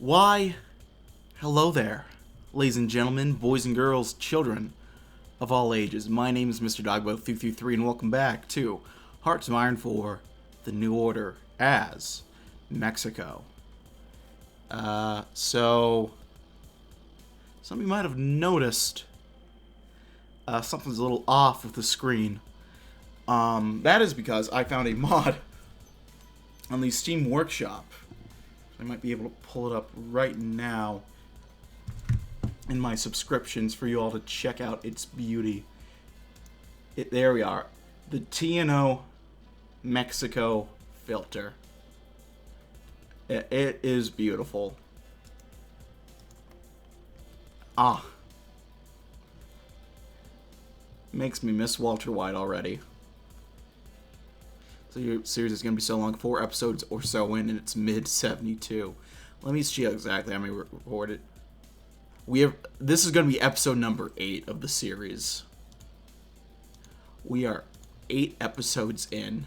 Why, hello there, ladies and gentlemen, boys and girls, children of all ages. My name is Mr. Dogbo333, and welcome back to Hearts of Iron 4, The New Order as Mexico. So some of you might have noticed something's a little off with the screen. That is because I found a mod on the Steam Workshop. I might be able to pull it up right now in my subscriptions for you all to check out its beauty. There we are. The TNO Mexico filter. It is beautiful. Makes me miss Walter White already. So your series is going to be so long, 4 episodes or so in, and it's mid-72. Let me see exactly how many we recorded. This is going to be episode number 8 of the series. We are 8 episodes in,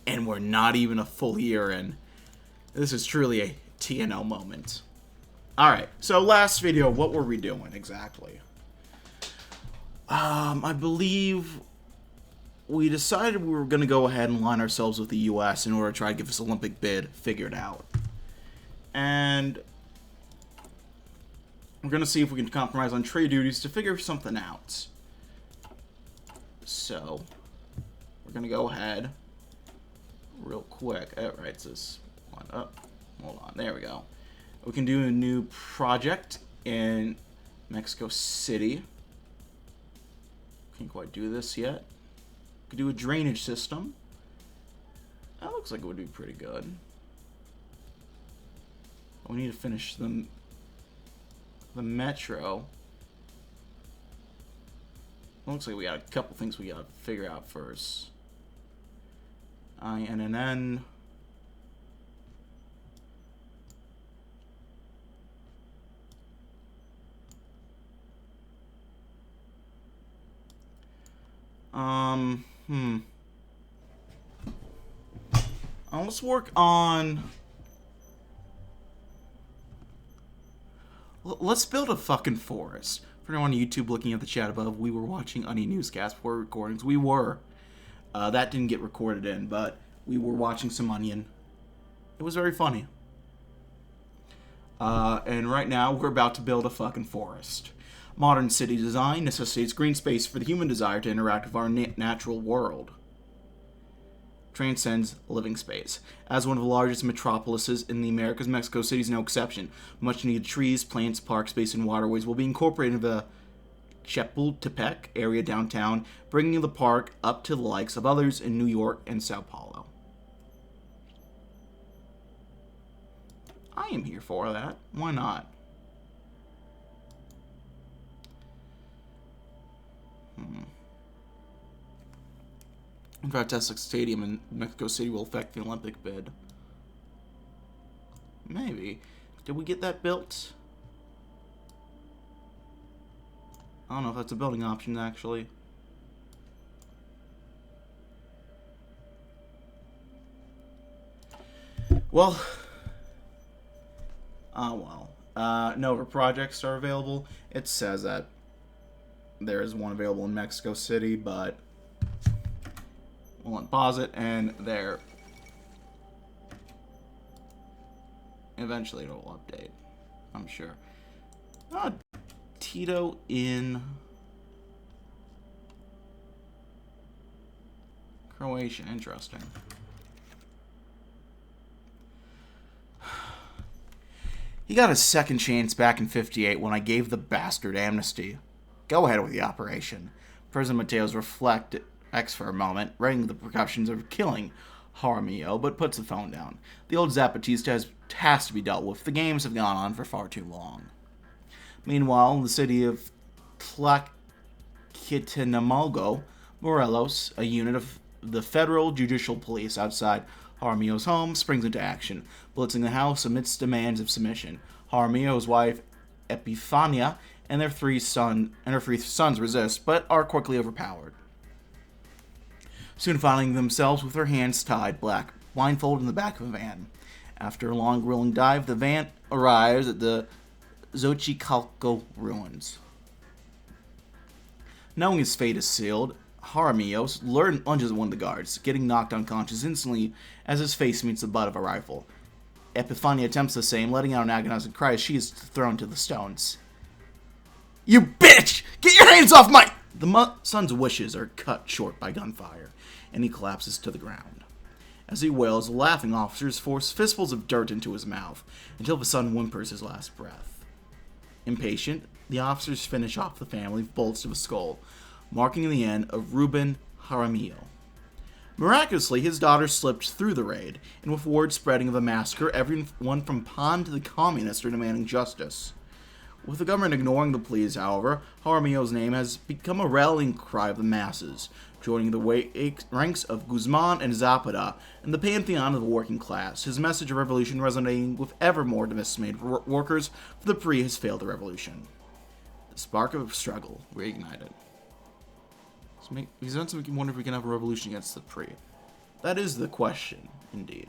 and we're not even a full year in. This is truly a TNO moment. Alright, so last video, what were we doing exactly? I believe we decided we were going to go ahead and line ourselves with the U.S. in order to try to get this Olympic bid figured out. And we're going to see if we can compromise on trade duties to figure something out. So, we're going to go ahead real quick. Alright, it's this one up. Hold on, there we go. We can do a new project in Mexico City. Can't quite do this yet. Could do a drainage system. That looks like it would be pretty good. We need to finish the metro. Looks like we got a couple things we gotta figure out first. INNN. Let's work on... Let's build a fucking forest. For anyone on YouTube looking at the chat above, we were watching Onion Newscast before recordings. We were. That didn't get recorded in, but we were watching some Onion. It was very funny. And right now, we're about to build a fucking forest. Modern city design necessitates green space for the human desire to interact with our natural world. Transcends living space. As one of the largest metropolises in the Americas, Mexico City is no exception. Much needed trees, plants, park space, and waterways will be incorporated into the Chapultepec area downtown, bringing the park up to the likes of others in New York and Sao Paulo. I am here for that. Why not? In fact, Tesla Stadium in Mexico City will affect the Olympic bid. Maybe. Did we get that built? I don't know if that's a building option, actually. Well. No other projects are available. It says that there is one available in Mexico City, but we'll unpause it, and there. Eventually it'll update, I'm sure. Tito in Croatia, interesting. He got a second chance back in '58 when I gave the bastard amnesty. Go ahead with the operation. President Mateos reflects for a moment, writing the repercussions of killing Jaramillo, but puts the phone down. The old Zapatista has to be dealt with. The games have gone on for far too long. Meanwhile, in the city of Tlaquetenango, Morelos, a unit of the Federal Judicial Police outside Jaramillo's home, springs into action, blitzing the house amidst demands of submission. Jaramillo's wife, Epifania, and her three sons resist, but are quickly overpowered. Soon finding themselves with their hands tied, blindfolded in the back of a van. After a long grueling dive, the van arrives at the Xochicalco ruins. Knowing his fate is sealed, Jaramillo lunges at one of the guards, getting knocked unconscious instantly as his face meets the butt of a rifle. Epifania attempts the same, letting out an agonizing cry as she is thrown to the stones. "You bitch! Get your hands off my—" The son's wishes are cut short by gunfire, and he collapses to the ground. As he wails, the laughing officers force fistfuls of dirt into his mouth until the son whimpers his last breath. Impatient, the officers finish off the family with bullets to the skull, marking the end of Ruben Jaramillo. Miraculously, his daughter slipped through the raid, and with word spreading of the massacre, everyone from Pan to the communists are demanding justice. With the government ignoring the pleas, however, Jaramillo's name has become a rallying cry of the masses, joining the ranks of Guzman and Zapata in the pantheon of the working class, his message of revolution resonating with ever more dismayed workers, for the PRI has failed the revolution. The spark of struggle reignited. These events make me wonder if we can have a revolution against the PRI. That is the question, indeed.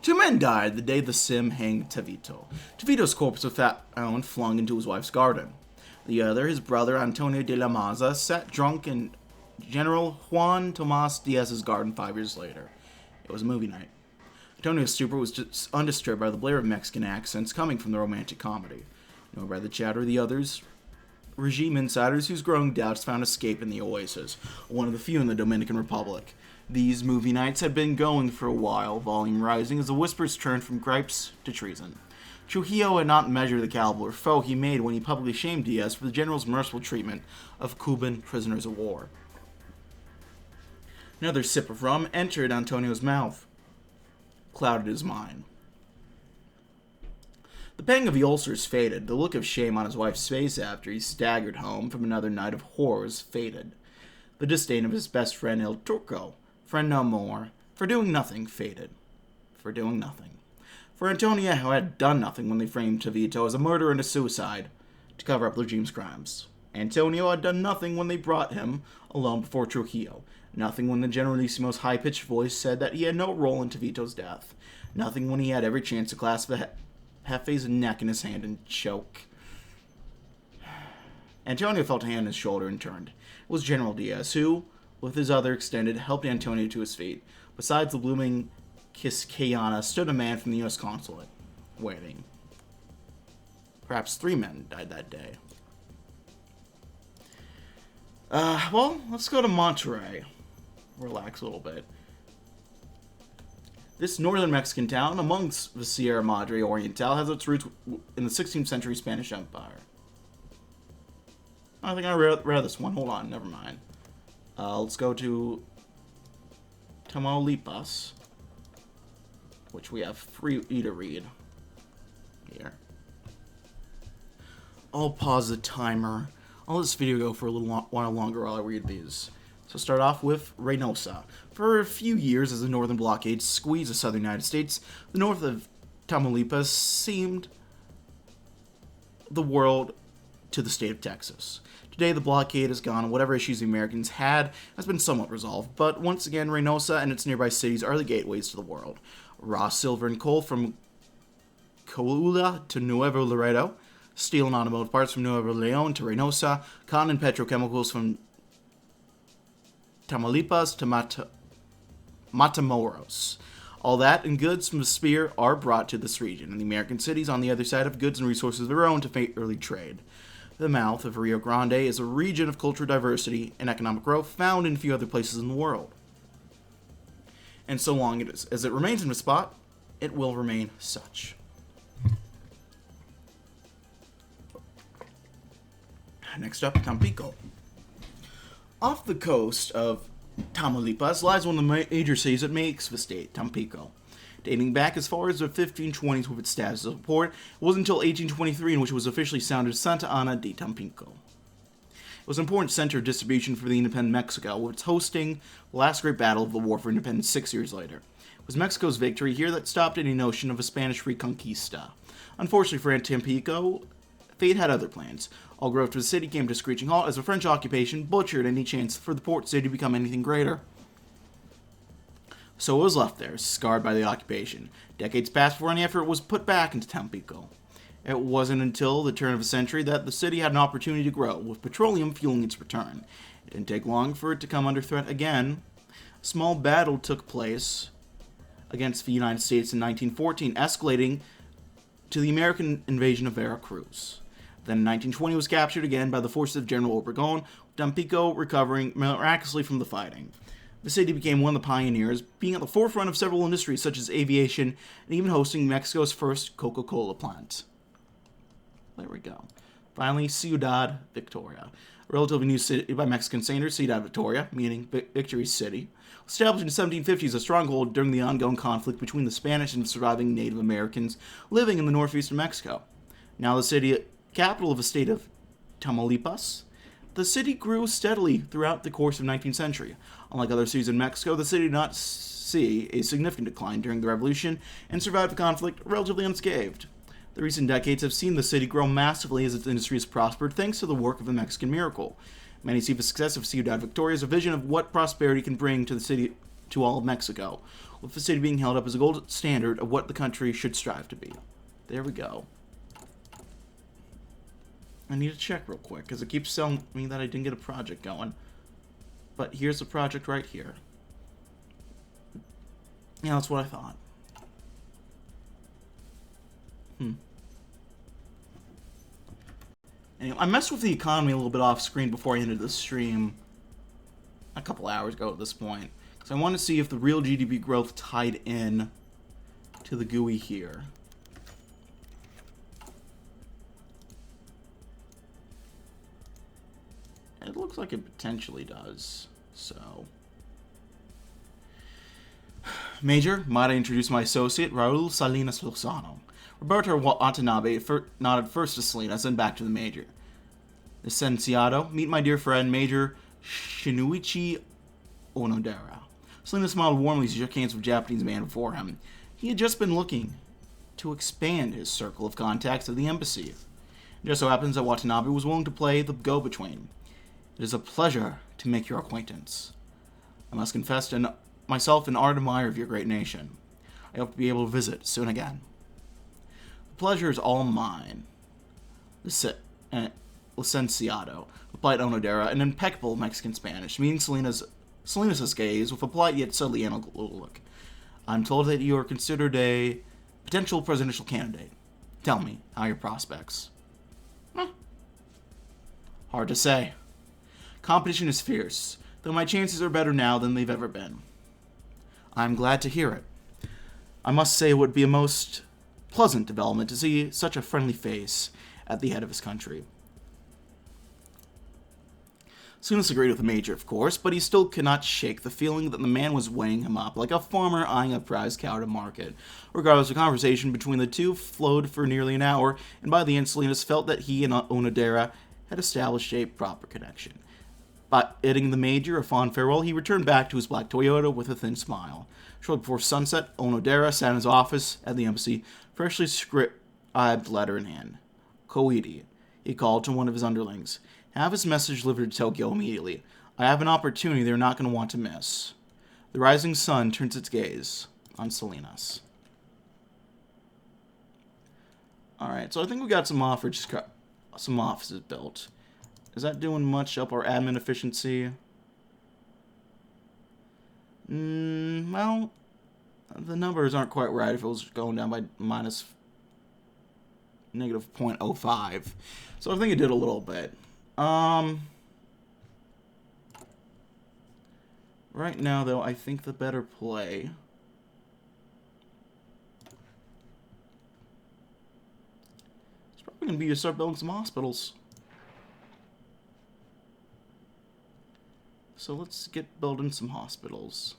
Two men died the day the Sim hanged Tavito. Tavito's corpse was found flung into his wife's garden. The other, his brother Antonio de la Maza, sat drunk in General Juan Tomas Diaz's garden 5 years later. It was a movie night. Antonio's stupor was just undisturbed by the blare of Mexican accents coming from the romantic comedy, nor by the chatter of the others. Regime insiders whose growing doubts found escape in the Oasis, one of the few in the Dominican Republic. These movie nights had been going for a while, volume rising as the whispers turned from gripes to treason. Trujillo had not measured the caliber of foe he made when he publicly shamed Diaz for the general's merciful treatment of Cuban prisoners of war. Another sip of rum entered Antonio's mouth, clouded his mind. The pang of the ulcers faded. The look of shame on his wife's face after he staggered home from another night of horrors faded. The disdain of his best friend El Turco, friend no more, for doing nothing, faded. For doing nothing. For Antonio had done nothing when they framed Tavito as a murderer and a suicide to cover up the regime's crimes. Antonio had done nothing when they brought him alone before Trujillo. Nothing when the Generalissimo's high-pitched voice said that he had no role in Tavito's death. Nothing when he had every chance to clasp the Jefe's neck in his hand and choke. Antonio felt a hand on his shoulder and turned. It was General Diaz, who, with his other extended, helped Antonio to his feet. Besides the blooming Quisqueyana stood a man from the U.S. consulate, waiting. Perhaps 3 men died that day. Well, let's go to Monterrey. Relax a little bit. This northern Mexican town, amongst the Sierra Madre Oriental, has its roots in the 16th century Spanish Empire. I think I read this one. Hold on, never mind. Let's go to Tamaulipas, which we have free to read here. I'll pause the timer. I'll let this video go for a little while longer while I read these. So start off with Reynosa. For a few years as the northern blockade squeezed the southern United States, the north of Tamaulipas seemed the world to the state of Texas. Today, the blockade is gone, and whatever issues the Americans had has been somewhat resolved. But once again, Reynosa and its nearby cities are the gateways to the world. Raw silver and coal from Coahuila to Nuevo Laredo, steel and automotive parts from Nuevo Leon to Reynosa, cotton and petrochemicals from Tamaulipas to Matamoros. All that and goods from the sphere are brought to this region, and the American cities on the other side have goods and resources of their own to fairly trade. The mouth of Rio Grande is a region of cultural diversity and economic growth found in few other places in the world. And so long as it remains in the spot, it will remain such. Next up, Tampico. Off the coast of Tamaulipas lies one of the major cities that makes the state, Tampico. Dating back as far as the 1520s with its status as a port, it wasn't until 1823 in which it was officially sounded Santa Ana de Tampico. It was an important center of distribution for the independent Mexico, with its hosting the last great battle of the War for Independence 6 years later. It was Mexico's victory here that stopped any notion of a Spanish reconquista. Unfortunately for Tampico, fate had other plans. All growth to the city came to a screeching halt as the French occupation butchered any chance for the port city to become anything greater. So it was left there, scarred by the occupation. Decades passed before any effort was put back into Tampico. It wasn't until the turn of the century that the city had an opportunity to grow, with petroleum fueling its return. It didn't take long for it to come under threat again. A small battle took place against the United States in 1914, escalating to the American invasion of Veracruz. Then in 1920 was captured again by the forces of General Obregón, with Tampico recovering miraculously from the fighting. The city became one of the pioneers, being at the forefront of several industries such as aviation, and even hosting Mexico's first Coca-Cola plant. There we go. Finally, Ciudad Victoria, a relatively new city by Mexican standards. Ciudad Victoria, meaning Victory City, established in the 1750s as a stronghold during the ongoing conflict between the Spanish and surviving Native Americans living in the northeast of Mexico. Now the city capital of the state of Tamaulipas, the city grew steadily throughout the course of the 19th century. Unlike other cities in Mexico, the city did not see a significant decline during the Revolution and survived the conflict relatively unscathed. The recent decades have seen the city grow massively as its industry has prospered thanks to the work of the Mexican miracle. Many see the success of Ciudad Victoria as a vision of what prosperity can bring to the city, to all of Mexico, with the city being held up as a gold standard of what the country should strive to be. There we go. I need to check real quick, because it keeps telling me that I didn't get a project going. But here's the project right here. Yeah, that's what I thought. Anyway, I messed with the economy a little bit off screen before I ended the stream a couple hours ago at this point, because I wanted to see if the real GDP growth tied in to the GUI here. It looks like it potentially does, so. Major, might I introduce my associate, Raul Salinas Lozano. Roberto Watanabe nodded first to Salinas, then back to the Major. Licenciado, meet my dear friend, Major Shinichi Onodera. Salinas smiled warmly as he shook hands with the Japanese man before him. He had just been looking to expand his circle of contacts at the embassy. It just so happens that Watanabe was willing to play the go-between. It is a pleasure to make your acquaintance. I must confess to myself an ardent admirer of your great nation. I hope to be able to visit soon again. The pleasure is all mine. Licenciado, replied Onodera in impeccable Mexican Spanish, meeting Salinas' gaze with a polite yet subtly analytical look. I'm told that you are considered a potential presidential candidate. Tell me, how are your prospects? Hard to say. Competition is fierce, though my chances are better now than they've ever been. I'm glad to hear it. I must say it would be a most pleasant development to see such a friendly face at the head of his country. Salinas agreed with the Major, of course, but he still could not shake the feeling that the man was weighing him up like a farmer eyeing a prize cow to market. Regardless, the conversation between the two flowed for nearly an hour, and by the end Salinas felt that he and Onodera had established a proper connection. Bidding the Major a fond farewell, he returned back to his black Toyota with a thin smile. Shortly before sunset, Onodera sat in his office at the embassy, freshly scribed letter in hand. Koide, he called to one of his underlings. Have his message delivered to Tokyo immediately. I have an opportunity they're not going to want to miss. The rising sun turns its gaze on Salinas. Alright, so I think we got some offices built. Is that doing much up our admin efficiency? Well, the numbers aren't quite right if it was going down by minus negative 0.05. So I think it did a little bit. Right now, though, I think the better play is probably going to be to start building some hospitals. So let's get building some hospitals.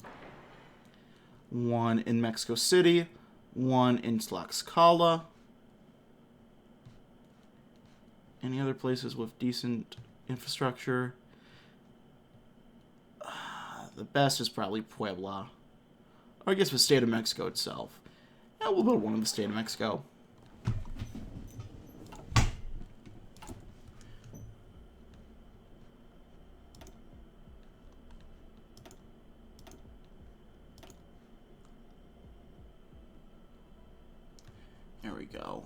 One in Mexico City, one in Tlaxcala. Any other places with decent infrastructure? The best is probably Puebla. Or I guess the state of Mexico itself. Yeah, we'll build one in the state of Mexico. we go.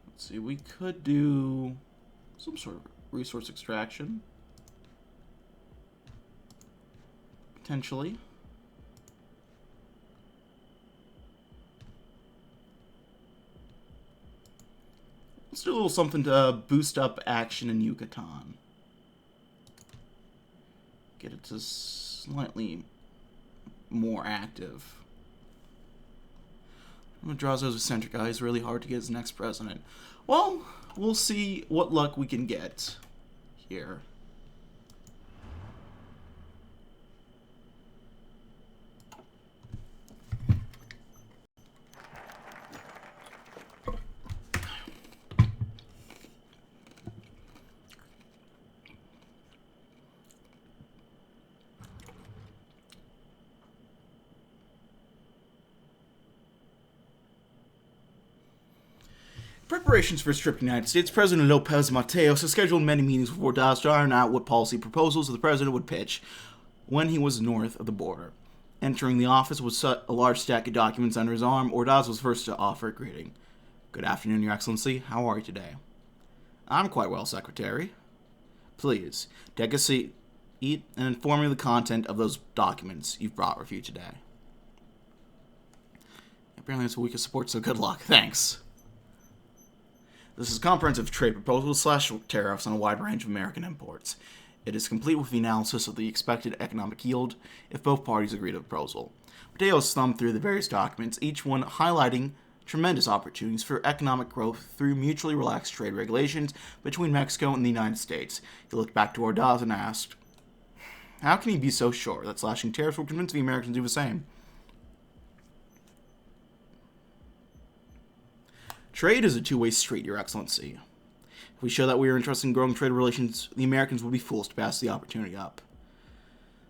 Let's see, we could do some sort of resource extraction. Potentially. Let's do a little something to boost up action in Yucatan. Get it to slightly more active. Madrazo's eccentric guy is really hard to get as next president. Well, we'll see what luck we can get here. Preparations for his trip to the United States, President Lopez Mateos has scheduled many meetings with Ordaz to iron out what policy proposals the president would pitch when he was north of the border. Entering the office with a large stack of documents under his arm, Ordaz was first to offer a greeting. Good afternoon, Your Excellency. How are you today? I'm quite well, Secretary. Please, take a seat, eat, and inform me of the content of those documents you've brought with you today. Apparently it's a week of support, so good luck. Thanks. This is a comprehensive trade proposal / tariffs on a wide range of American imports. It is complete with the analysis of the expected economic yield if both parties agree to the proposal. Mateos thumbed through the various documents, each one highlighting tremendous opportunities for economic growth through mutually relaxed trade regulations between Mexico and the United States. He looked back to Ordaz and asked, how can he be so sure that slashing tariffs will convince the Americans to do the same? Trade is a two-way street, Your Excellency. If we show that we are interested in growing trade relations, the Americans will be fools to pass the opportunity up.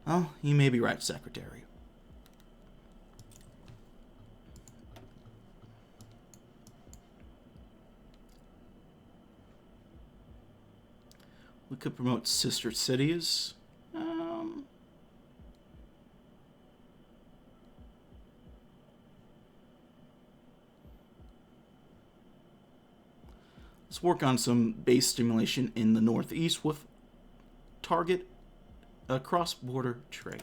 Well, you may be right, Secretary. We could promote sister cities. Let's work on some base stimulation in the Northeast with target cross-border trade.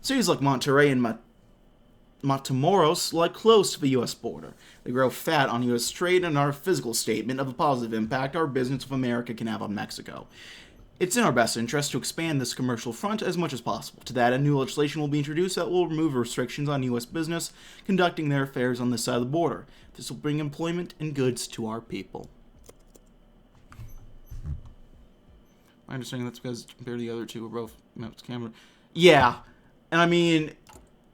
Cities like Monterrey and Matamoros lie close to the U.S. border. They grow fat on U.S. trade and are a physical statement of the positive impact our business of America can have on Mexico. It's in our best interest to expand this commercial front as much as possible. To that end, new legislation will be introduced that will remove restrictions on U.S. business conducting their affairs on this side of the border. This will bring employment and goods to our people. I understand that's because compared to the other two, we're both maps camera. Yeah, and I mean,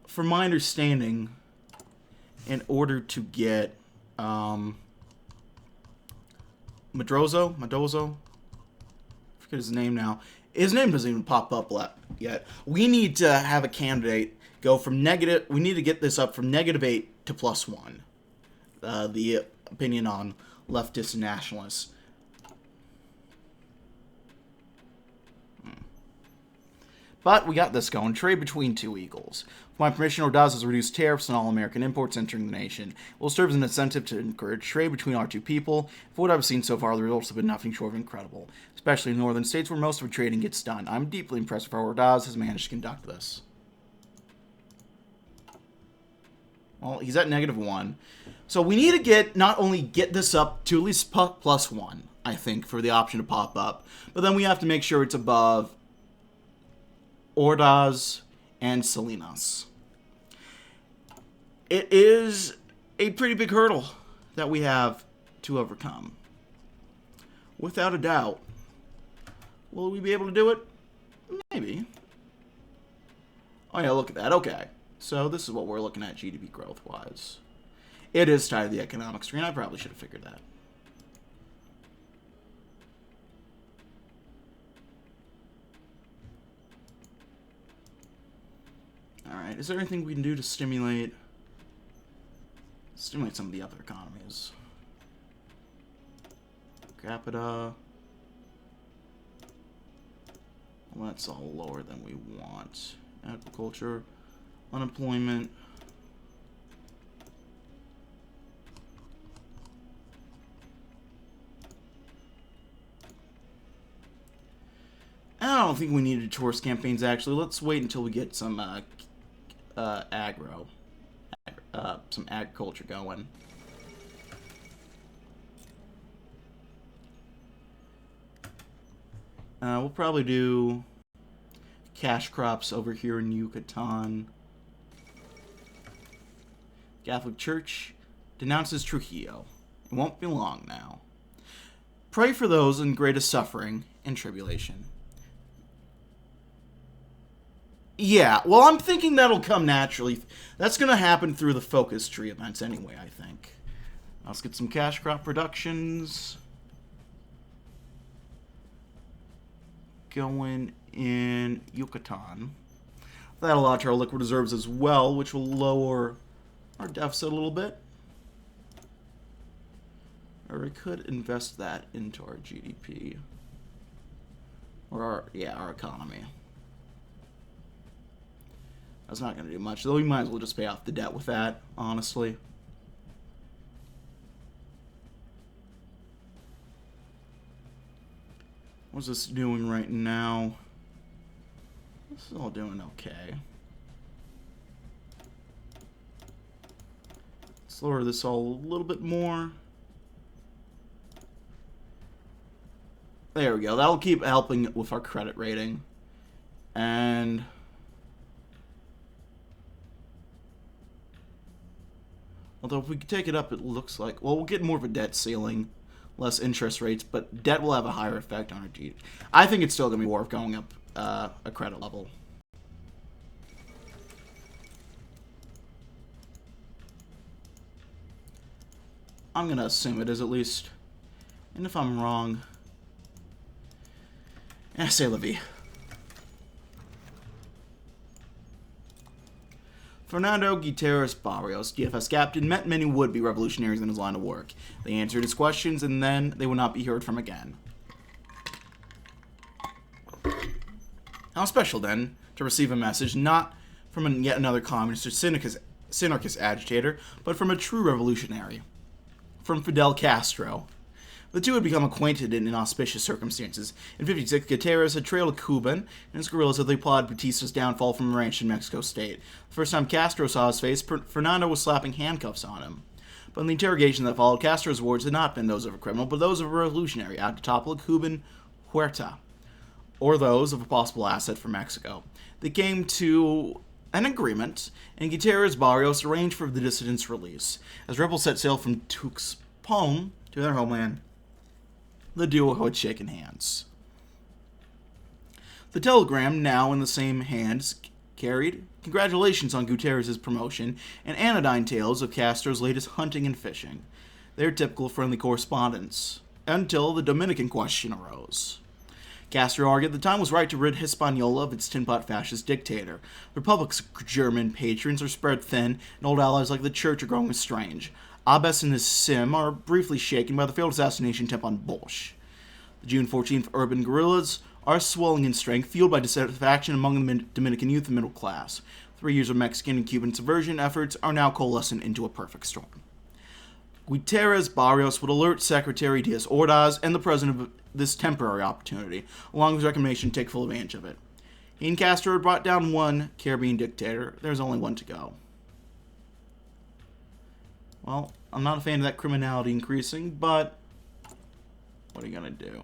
from my understanding, in order to get Madozo, I forget his name now. His name doesn't even pop up yet. We need to have a candidate go from negative. We need to get this up from -8 to +1. The opinion on leftist nationalists. But we got this going. Trade between two eagles. With my permission, Ordaz has reduced tariffs on all American imports entering the nation. It will serve as an incentive to encourage trade between our two people. For what I've seen so far, the results have been nothing short of incredible, especially in northern states where most of the trading gets done. I'm deeply impressed with how Ordaz has managed to conduct this. Well, he's at -1. So we need to not only get this up to at least +1, I think, for the option to pop up, but then we have to make sure it's above Ordaz and Salinas. It is a pretty big hurdle that we have to overcome. Without a doubt. Will we be able to do it? Maybe. Oh yeah, look at that. Okay. So this is what we're looking at GDP growth-wise. It is tied to the economic screen. I probably should have figured that. Alright, is there anything we can do to stimulate Stimulate some of the other economies. Per capita. Well, that's all lower than we want. Agriculture, unemployment. I don't think we needed tourist campaigns, actually. Let's wait until we get some some agriculture going. We'll probably do cash crops over here in Yucatan. Catholic Church denounces Trujillo. It won't be long now. Pray for those in greatest suffering and tribulation. Yeah, well, I'm thinking that'll come naturally. That's going to happen through the focus tree events anyway, I think. Let's get some cash crop productions going in Yucatan. That'll add to our liquid reserves as well, which will lower our deficit a little bit. Or we could invest that into our GDP. Or our economy. That's not going to do much, though we might as well just pay off the debt with that, honestly. What's this doing right now? This is all doing okay. Let's lower this all a little bit more. There we go. That'll keep helping with our credit rating. And although if we could take it up, it looks like, well, we'll get more of a debt ceiling, less interest rates, but debt will have a higher effect on our GDP. I think it's still going to be worth going up a credit level. I'm going to assume it is at least. And if I'm wrong, say la vie. Fernando Gutierrez Barrios, DFS captain, met many would-be revolutionaries in his line of work. They answered his questions, and then they would not be heard from again. How special, then, to receive a message not from yet another communist or synarchist agitator, but from a true revolutionary. From Fidel Castro. The two had become acquainted in inauspicious circumstances. In '56, Gutierrez had trailed a Cuban and his guerrillas as they plotted Batista's downfall from a ranch in Mexico State. The first time Castro saw his face, Fernando was slapping handcuffs on him. But in the interrogation that followed, Castro's words had not been those of a criminal, but those of a revolutionary out to topple a Cuban Huerta, or those of a possible asset for Mexico. They came to an agreement, and Gutierrez Barrios arranged for the dissidents' release. As rebels set sail from Tuxpan to their homeland, the duo had shaken hands. The telegram, now in the same hands, carried congratulations on Gutierrez's promotion and anodyne tales of Castro's latest hunting and fishing. Their typical friendly correspondence, until the Dominican question arose. Castro argued the time was right to rid Hispaniola of its tin-pot fascist dictator. The Republic's German patrons are spread thin, and old allies like the Church are growing estranged. Abbas and his Sim are briefly shaken by the failed assassination attempt on Bosch. The June 14th urban guerrillas are swelling in strength, fueled by dissatisfaction among the Dominican youth and middle class. 3 years of Mexican and Cuban subversion efforts are now coalescing into a perfect storm. Gutierrez Barrios would alert Secretary Diaz Ordaz and the president of this temporary opportunity, along with his recommendation to take full advantage of it. He and Castro had brought down one Caribbean dictator. There's only one to go. Well, I'm not a fan of that criminality increasing, but what are you going to do?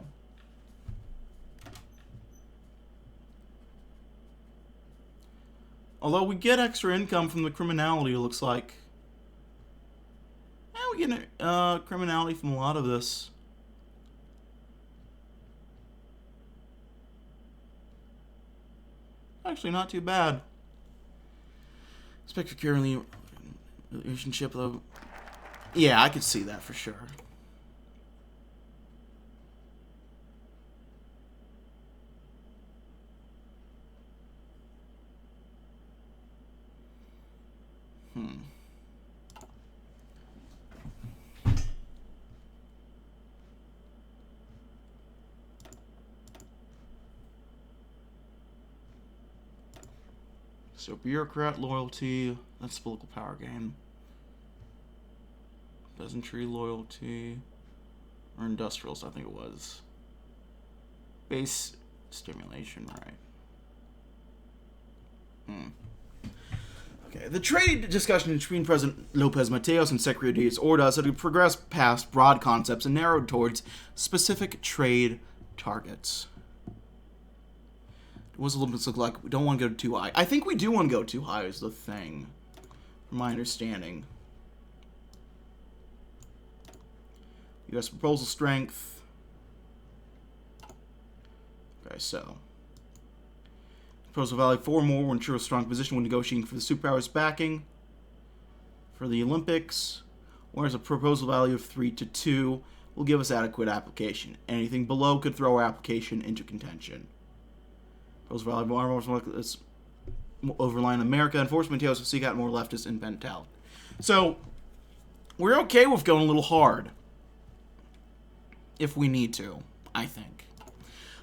Although we get extra income from the criminality, it looks like. Yeah, we get criminality from a lot of this. Actually, not too bad. Spectacularly relationship, though. Yeah, I could see that for sure. So bureaucrat loyalty, that's political power game. Peasantry loyalty, or industrials, I think it was. Base stimulation, right. Okay, the trade discussion between President Lopez Mateos and Secretary Diaz Ordaz had progressed past broad concepts and narrowed towards specific trade targets. What does the Olympics look like? We don't want to go too high. I think we do want to go too high is the thing, from my understanding. U.S. proposal strength. Okay, so. Proposal value 4 more will ensure a strong position when negotiating for the superpowers backing for the Olympics, whereas a proposal value of 3 to 2 will give us adequate application. Anything below could throw our application into contention. Proposal value more overline America. Enforcement Mateos will seek out more leftist and pental. So, we're okay with going a little hard. If we need to, I think.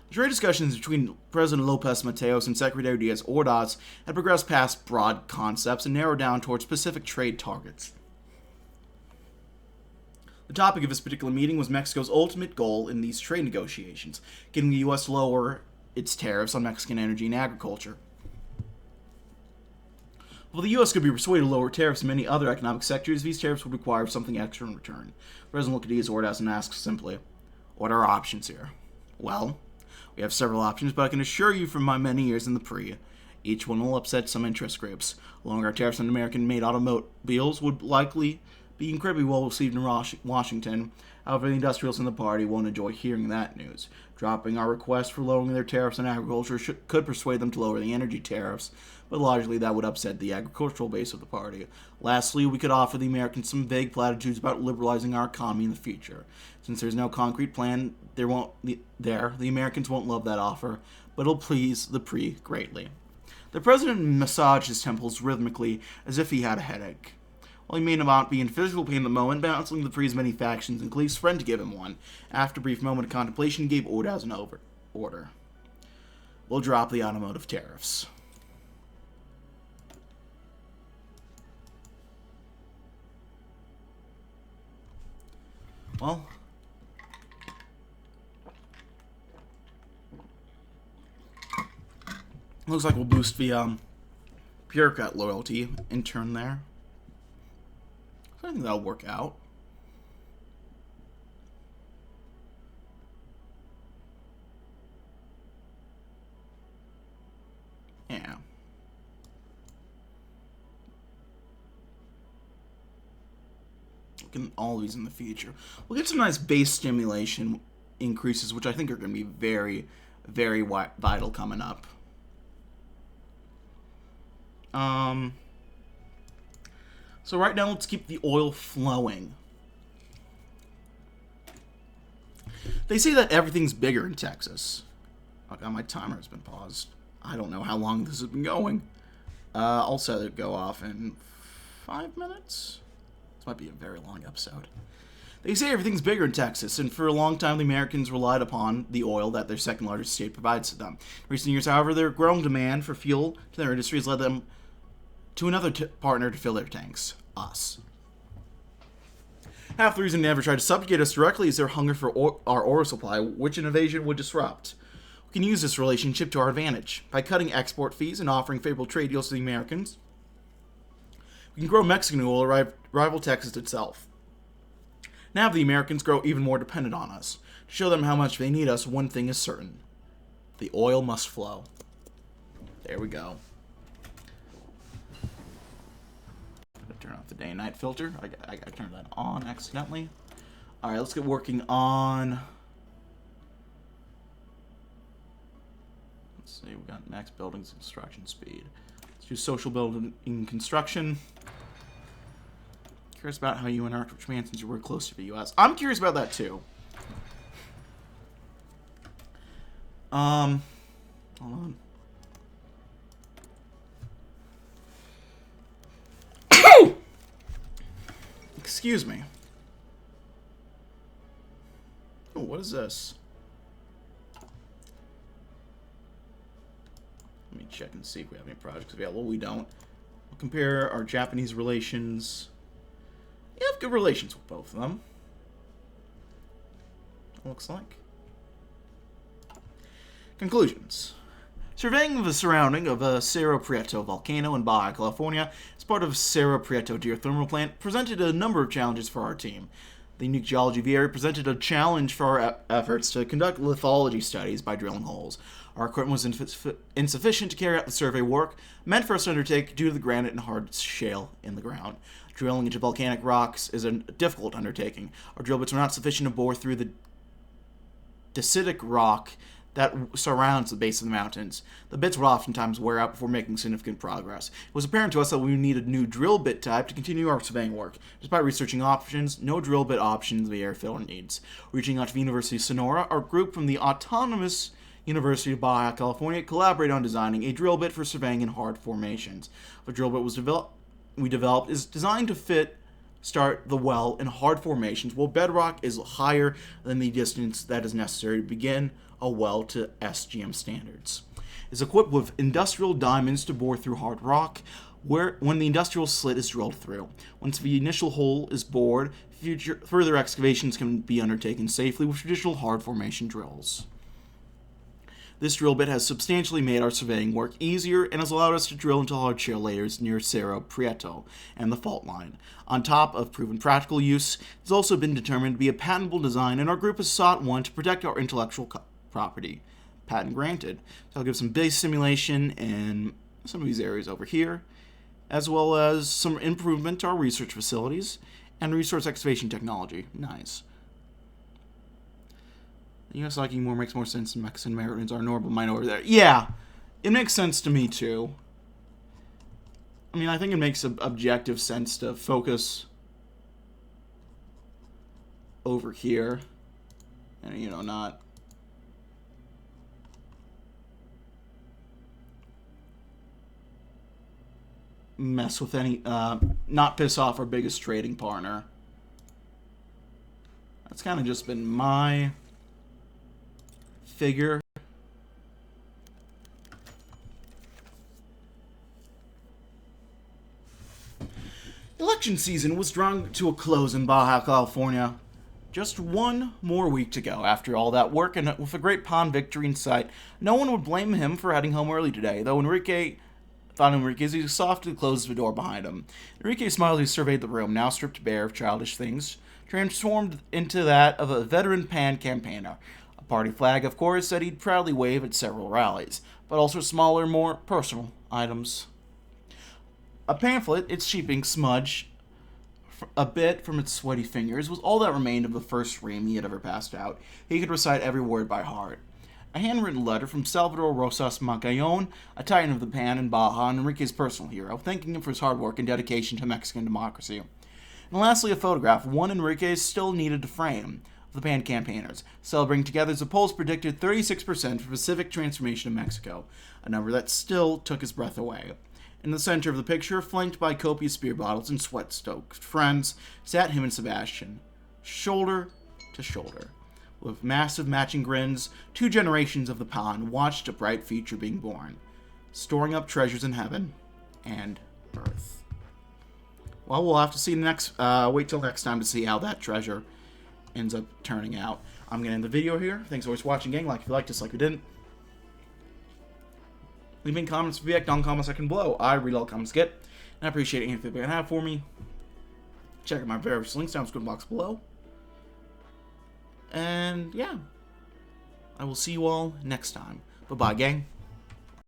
The trade discussions between President Lopez Mateos and Secretary Diaz Ordaz had progressed past broad concepts and narrowed down towards specific trade targets. The topic of this particular meeting was Mexico's ultimate goal in these trade negotiations, getting the U.S. to lower its tariffs on Mexican energy and agriculture. While the U.S. could be persuaded to lower tariffs in many other economic sectors, these tariffs would require something extra in return. The President looked at Diaz Ordaz and asked simply, "What are our options here?" "Well, we have several options, but I can assure you from my many years in the PRI, each one will upset some interest groups. Lowering our tariffs on American-made automobiles would likely be incredibly well received in Washington. However, the industrials in the party won't enjoy hearing that news. Dropping our request for lowering their tariffs on agriculture could persuade them to lower the energy tariffs, but largely that would upset the agricultural base of the party. Lastly, we could offer the Americans some vague platitudes about liberalizing our economy in the future. Since there's no concrete plan, the Americans won't love that offer, but it'll please the PRI greatly." The president massaged his temples rhythmically as if he had a headache. While he may not be in physical pain at the moment, balancing the PRI's many factions and Cleve's friend to give him one, after a brief moment of contemplation, he gave Ordaz an order. "We'll drop the automotive tariffs." Well, looks like we'll boost the bureaucrat loyalty in turn there. I think that'll work out. Yeah. Look at all these in the future. We'll get some nice base stimulation increases, which I think are going to be very, very vital coming up. So right now, let's keep the oil flowing. They say that everything's bigger in Texas. Oh God, my timer has been paused. I don't know how long this has been going. I'll set it go off in 5 minutes. This might be a very long episode. They say everything's bigger in Texas, and for a long time the Americans relied upon the oil that their second largest state provides to them. In recent years, however, their growing demand for fuel to their industry has led them to another partner to fill their tanks: us. Half the reason they never tried to subjugate us directly is their hunger for our oil supply, which an invasion would disrupt. We can use this relationship to our advantage. By cutting export fees and offering favorable trade deals to the Americans, we can grow Mexican oil to rival Texas itself. Now the Americans grow even more dependent on us. To show them how much they need us, one thing is certain: the oil must flow. There we go. Turn off the day and night filter. I turned that on accidentally. Alright, let's get working on... Let's see, we got max buildings construction speed. Let's do social building construction. Curious about how you interact with Japan since you were close to the U.S. I'm curious about that too. Hold on. Excuse me. Oh, what is this? Let me check and see if we have any projects available. We don't. We'll compare our Japanese relations. We have good relations with both of them. It looks like. Conclusions. Surveying the surrounding of Cerro Prieto volcano in Baja California as part of Cerro Prieto geothermal plant presented a number of challenges for our team. The unique geology of the area presented a challenge for our efforts to conduct lithology studies by drilling holes. Our equipment was insufficient to carry out the survey work meant for us to undertake due to the granite and hard shale in the ground. Drilling into volcanic rocks is a difficult undertaking. Our drill bits were not sufficient to bore through the dacitic rock that surrounds the base of the mountains. The bits would oftentimes wear out before making significant progress. It was apparent to us that we needed a new drill bit type to continue our surveying work. Despite researching options, no drill bit options the airfield needs. Reaching out to the University of Sonora, our group from the Autonomous University of Baja California collaborated on designing a drill bit for surveying in hard formations. The drill bit we developed is designed to start the well in hard formations, while bedrock is higher than the distance that is necessary to begin a well to SGM standards. It's equipped with industrial diamonds to bore through hard rock when the industrial slit is drilled through. Once the initial hole is bored, further excavations can be undertaken safely with traditional hard formation drills. This drill bit has substantially made our surveying work easier and has allowed us to drill into hard shale layers near Cerro Prieto and the fault line. On top of proven practical use, it's also been determined to be a patentable design, and our group has sought one to protect our intellectual property. Patent granted. So I'll give some base simulation in some of these areas over here, as well as some improvement to our research facilities and resource excavation technology. Nice. The U.S. liking more makes more sense than Mexican Americans are normal minority there. Yeah, it makes sense to me too. I mean, I think it makes objective sense to focus over here and, you know, not mess with any, not piss off our biggest trading partner. That's kind of just been my figure. Election season was drawing to a close in Baja California. Just one more week to go. After all that work and with a great pawn victory in sight, no one would blame him for heading home early today, though Enrique as he softly closed the door behind him. Enrique smiled as he surveyed the room, now stripped bare of childish things, transformed into that of a veteran pan campaigner. A party flag, of course, that he'd proudly wave at several rallies, but also smaller, more personal items. A pamphlet, its sheeping smudged a bit from its sweaty fingers, was all that remained of the first ream he had ever passed out. He could recite every word by heart. A handwritten letter from Salvador Rosas Magallon, a titan of the pan in Baja and Enrique's personal hero, thanking him for his hard work and dedication to Mexican democracy. And lastly, a photograph, one Enrique still needed to frame, of the pan campaigners, celebrating together as the polls predicted 36% for Pacific transformation of Mexico, a number that still took his breath away. In the center of the picture, flanked by copious beer bottles and sweat-stoked friends, sat him and Sebastian, shoulder to shoulder. With massive matching grins, 2 generations of the Pan watched a bright future being born, storing up treasures in heaven and earth. Well, we'll have to see wait till next time to see how that treasure ends up turning out. I'm going to end the video here. Thanks for watching, gang. Like if you liked, dislike if you didn't. Leaving comments, feedback, down comments section below. I read all comments get, and I appreciate any feedback you have for me. Check out my various links down in the description box below. And yeah, I will see you all next time. Bye-bye, gang.